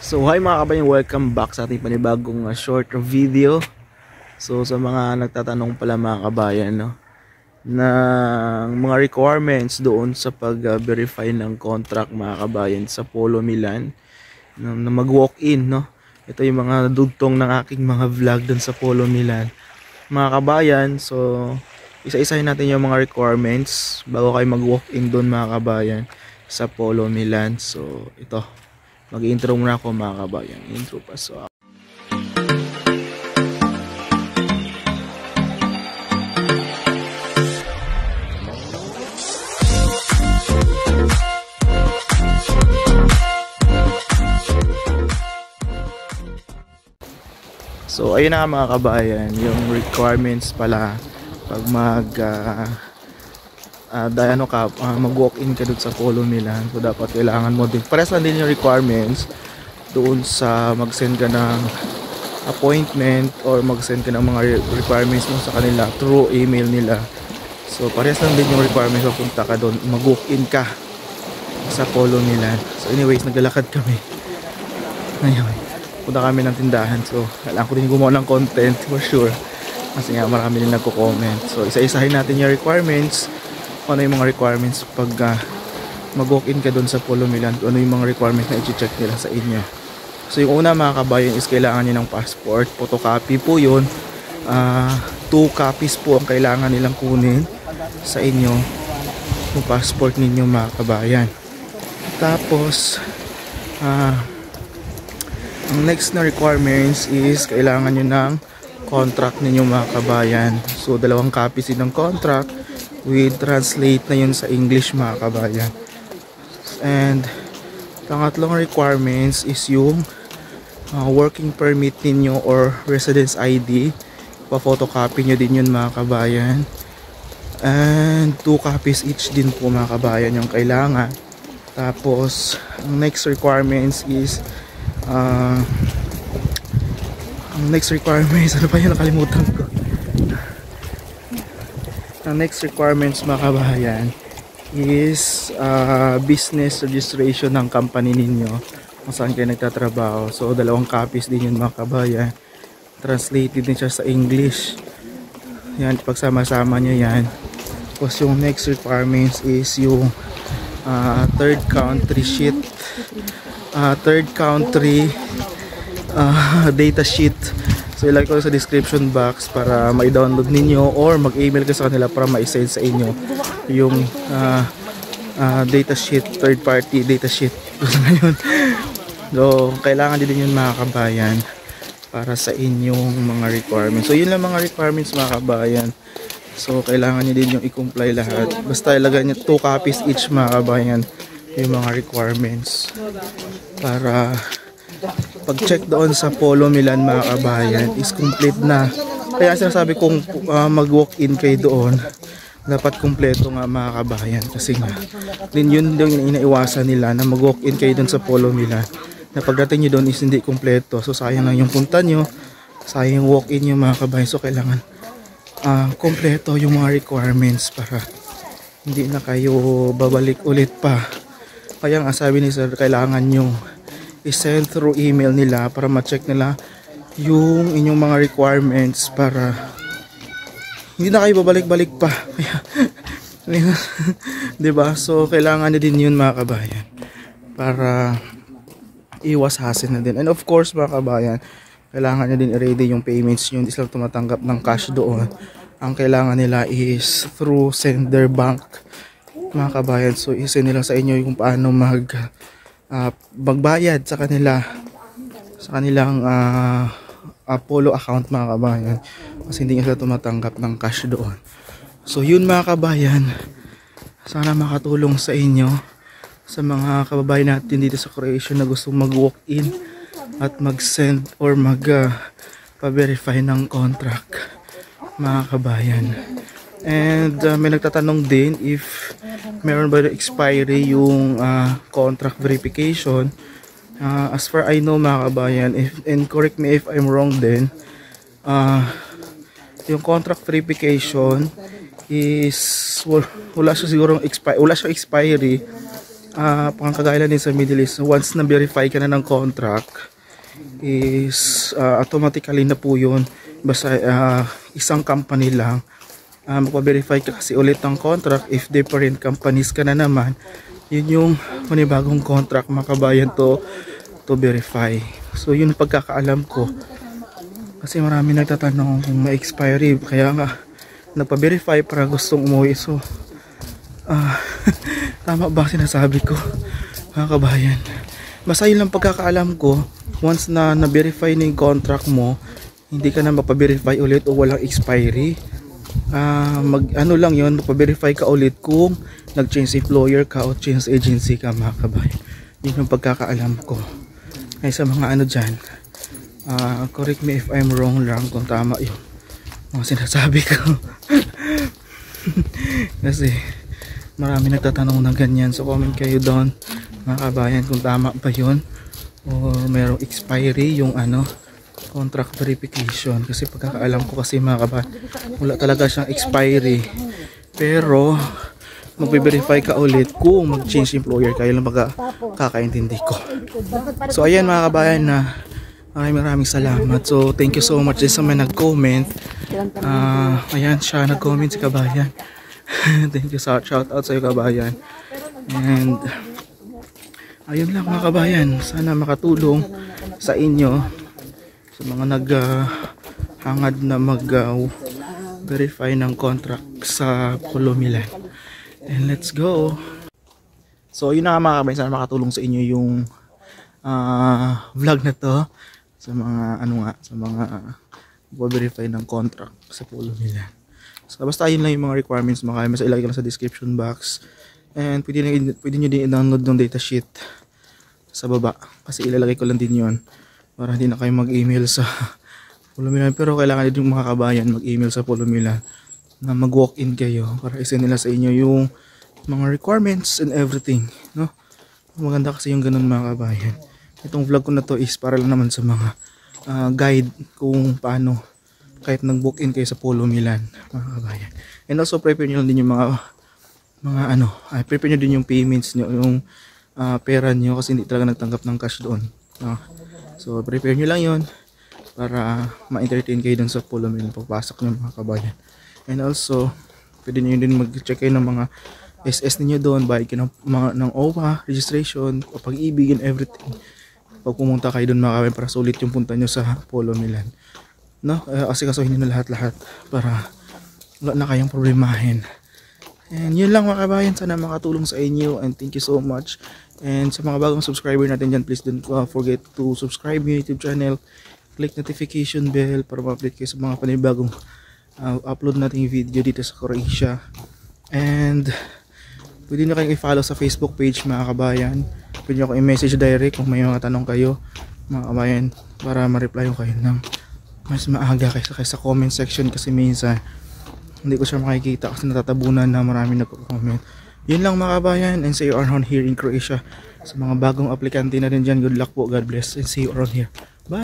So hi mga kabayan, welcome back sa ating panibagong short video. So sa mga nagtatanong pala mga kabayan, no, ng mga requirements doon sa pag-verify ng contract mga kabayan sa Polo Milan na mag-walk-in, no. Ito yung mga dugtong ng aking mga vlog doon sa Polo Milan mga kabayan. So isa-isahin natin yung mga requirements bago kayo mag-walk-in doon mga kabayan sa Polo Milan. So ito, mag-intro muna ako mga kabayan. Intro pa. So ayun na mga kabayan, yung requirements pala pag mag-walk-in ka doon sa Polo Milan. So dapat kailangan mo din, pares lang din yung requirements doon sa mag-send ka ng appointment or mag-send ka ng mga requirements mo sa kanila through email nila. So pares lang din yung requirements kung punta ka doon, mag-walk-in ka sa Polo Milan. So anyways, naglalakad kami ngayon, punta kami ng tindahan. So kailangan ko din gumawa ng content for sure kasi nga marami din nagko-comment. So isa-isahin natin yung requirements, ano yung mga requirements pag mag-walk-in ka doon sa Polo Milan, ano yung mga requirements na i-check nila sa inyo. So yung una mga kabayan is kailangan nyo ng passport, photocopy po yun. 2 copies po ang kailangan nilang kunin sa inyo yung passport ninyo mga kabayan. Tapos ang next na requirements is kailangan nyo ng contract ninyo mga kabayan. So 2 copies din ng contract with translate na yun sa English mga kabayan. And pangatlong requirements is yung working permit ninyo or residence ID. Pa-photocopy nyo din yun mga kabayan. And 2 copies each din po mga kabayan yung kailangan. Tapos ang next requirements is ano pa yun, nakalimutan ko. Ang next requirements mga kabayan is business registration ng company ninyo kung saan kayo nagtatrabaho. So 2 copies din yun mga kabayan, translated din siya sa English. Yan, pagsama-sama nyo yan. Tapos yung next requirements is yung third country data sheet. So ilagay ko sa description box para ma-download ninyo or mag-email ka sa kanila para ma-send sa inyo yung data sheet, third party data sheet. So kailangan din yun mga kabayan para sa inyong mga requirements. So yun lang mga requirements mga kabayan. So kailangan nyo din yung i-comply lahat. Basta ilagay nyo 2 copies each mga kabayan yung mga requirements para pag-check doon sa Polo Milan mga kabayan is complete na. Kaya sinasabi kong mag-walk-in kayo doon, dapat kumpleto nga mga kabayan, kasi nga din yun yung inaiwasan nila na mag-walk-in kayo doon sa Polo Milan, na pagdating nyo doon is hindi kumpleto. So sayang lang yung punta nyo, sayang yung walk-in nyo mga kabayan. So kailangan kumpleto yung mga requirements para hindi na kayo babalik ulit pa. Kaya nga sabi ni sir, kailangan nyo i-send through email nila para ma-check nila yung inyong mga requirements para hindi na kayo babalik-balik pa. Diba? So kailangan na din yun mga kabayan para iwas hassle na din. And of course mga kabayan, kailangan nyo din i-ready yung payments nyo. Hindi sila tumatanggap ng cash doon. Ang kailangan nila is through sender bank mga kabayan. So i-send nila sa inyo yung paano magbayad sa kanila, sa kanilang Apollo account mga kabayan, kasi hindi sila tumatanggap ng cash doon. So yun mga kabayan, sana makatulong sa inyo, sa mga kababayan natin dito sa Croatia na gusto mag-walk-in at mag-send or pa-verify ng contract mga kabayan. And may nagtatanong din if meron ba expiry yung contract verification. As far I know mga kabayan, and correct me if I'm wrong din, yung contract verification is wala siya sigurong wala siya expiry pangkagaya din sa Middle East, once na verify ka na ng contract is automatically na po yun, basta isang company lang magpa-verify ka kasi ulit ng contract. If different companies ka na naman, yun yung panibagong contract mga kabayan to verify. So yun ang pagkakaalam ko kasi marami nagtatanong kung may expiry, kaya nga nagpa-verify para gustong umuwi. So tama ba sinasabi ko mga kabayan? Basta yun lang pagkakaalam ko, once na na-verify na yung contract mo, hindi ka na mapa-verify ulit o walang expiry. Ano lang yun, mapa-verify ka ulit kung nag-change employer ka o change agency ka mga kabayan. Yun yung pagkakaalam ko. Kaya sa mga ano dyan, correct me if I'm wrong lang kung tama yun mga sinasabi ko. Kasi marami nagtatanong na ganyan, so comment kayo doon mga kabayan kung tama ba yun o mayroong expiry yung contract verification. Kasi pagkakaalam ko kasi mga kabayan, wala talaga siyang expiry, pero magbe-verify ka ulit kung mag-change employer kayo lang kakaintindi ko. So ayan mga kabayan, na maraming salamat. So thank you so much din sa mga nag-comment. Ayan siya, nag-comment si kabayan. Thank you, shout out sa iyo kabayan. And ayun lang mga kabayan, sana makatulong sa inyo sa mga naghangad na mag-verify ng contract sa Polo Milan. And let's go. So yun na nga mga kabayan, sana makatulong sa inyo yung vlog na to sa mga sa mga verify ng contract sa Polo Milan. So basta yun lang yung mga requirements mga kabayan. Mas ilagay ko lang sa description box. And pwede nyo din i-download ng datasheet sa baba, kasi ilalagay ko lang din yun para hindi na kayo mag-email sa Polo Milan. Pero kailangan din yung mga kabayan mag-email sa Polo Milan na mag-walk-in kayo para isend nila sa inyo yung mga requirements and everything, no? Maganda kasi yung ganun mga kabayan. Itong vlog ko na to is para lang naman sa mga guide kung paano kahit nag-book-in kayo sa Polo Milan mga kabayan. And also prepare nyo din yung prepare nyo din yung payments nyo, yung pera nyo, kasi hindi talaga nagtanggap ng cash doon. So prepare nyo lang yon para ma-entertain kayo dun sa Polo Milan pagpasok nyo mga kabayan. And also pwede nyo din mag-check kayo ng mga SS ninyo doon, bayad kayo ng OWA, registration, pag-ibig and everything pag pumunta kayo doon mga kabayan, para sulit yung punta nyo sa Polo Milan, no? Kasi kasuhin nyo na lahat para wala na kayong problemahin. And yun lang mga kabayan, sana makatulong sa inyo, and thank you so much. And sa mga bagong subscriber natin dyan, please don't forget to subscribe my YouTube channel, click notification bell para ma-update kayo sa mga panibagong upload nating video dito sa Croatia. And pwede nyo kayong i-follow sa Facebook page mga kabayan. Pwede nyo kayong i-message direct kung may mga tanong kayo mga kabayan, para ma-reply kayo ng mas maaga kaysa sa comment section, kasi minsan hindi ko siya makikita kasi natatabunan na marami nagko-comment. Yun lang mga kabayan, and see you around here in Croatia. Sa mga bagong aplikante na rin dyan, good luck po, God bless, and see you around here. Bye!